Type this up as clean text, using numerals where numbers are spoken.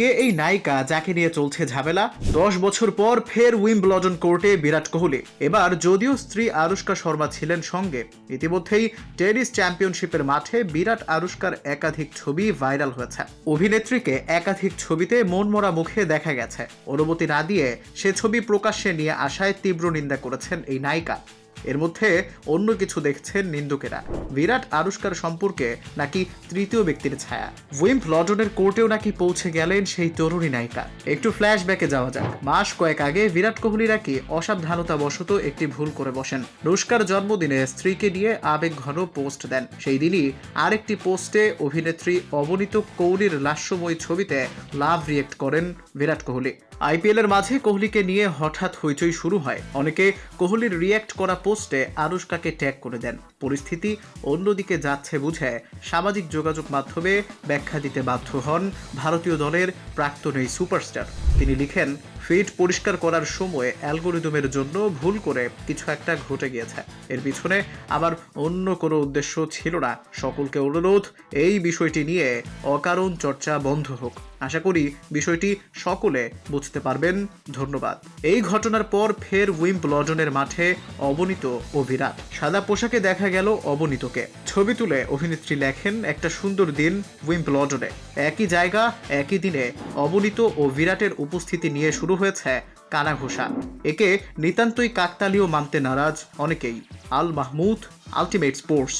কে এই নায়িকা যাকে নিয়ে চলছে ঝামেলা? 10 বছর পর ফের উইম্বলডন কোর্টে বিরাট কোহলি। এবার যদিও স্ত্রী আনুশকা শর্মা ছিলেন সঙ্গে, ইতিমধ্যেই টেনিস চ্যাম্পিয়নশিপের মাঠে বিরাট আনুশকার একাধিক ছবি ভাইরাল হয়েছে। অভিনেত্রীকে একাধিক ছবিতে মনমরা মুখে দেখা গেছে। অনুমতি না দিয়ে সে ছবি প্রকাশ্যে নিয়ে আসায় তীব্র নিন্দা করেছেন এই নায়িকা। এর মধ্যে অন্য কিছু দেখছেন নিন্দুকেরা। বিরাট আনুশকার সম্পর্কে নাকি তৃতীয় ব্যক্তির ছায়া। উইম্বলডনের কোর্টেও নাকি পৌঁছে গেলেন সেই তরুণী নায়িকা। একটু ফ্ল্যাশব্যাকে যাওয়া যাক। মাস কয়েক আগে বিরাট কোহলি নাকি অসাবধানতাবশত একটি ভুল করে বসেন। অনুষ্কার জন্মদিনে স্ত্রীকে নিয়ে আবেগঘন পোস্ট দেন। সেই দিনই আরেকটি পোস্টে অভিনেত্রী অবনীত কৌরির লাস্যময়ী ছবিতে লাভ রিয়েক্ট করেন বিরাট কোহলি। আইপিএল এর মাঝে কোহলিকে নিয়ে হঠাৎ হইচই শুরু হয়। অনেকে কোহলির রিয়েক্ট করা পোস্টে আনুশকাকে ট্যাগ করে দেন। পরিস্থিতি অন্যদিকে যাচ্ছে বুঝে সামাজিক যোগাযোগ মাধ্যমে ব্যাখ্যা দিতে বাধ্য হন ভারতীয় দলের প্রাক্তন এই সুপারস্টার। তিনি লিখেন, ফিড পরিষ্কার করার সময় অ্যালগোরিদমের জন্য ভুল করে কিছু একটা ঘটে গিয়েছে। এর পিছনে আমার অন্য কোনো উদ্দেশ্য ছিল না। সকলকে অনুরোধ, এই বিষয়টি নিয়ে অকারণ চর্চা বন্ধ হোক। আশা করি বিষয়টি সকলে বুঝতে পারবেন। ধন্যবাদ। এই ঘটনার পর ফের উইম্বলডনের মাঠে অবনীত ও বিরাট। সাদা পোশাকে দেখা গেল অবনীতকে। ছবি তুলে অভিনেত্রী লেখেন, একটা সুন্দর দিন উইম্বলডনে। একই জায়গা একই দিনে অবনীত ও বিরাটের উপস্থিতি নিয়ে শুরু হয়েছে কানাঘোষা। একে নিতান্তই কাকতালীয় মানতে নারাজ অনেকেই। Al Mahmud, ultimate sports.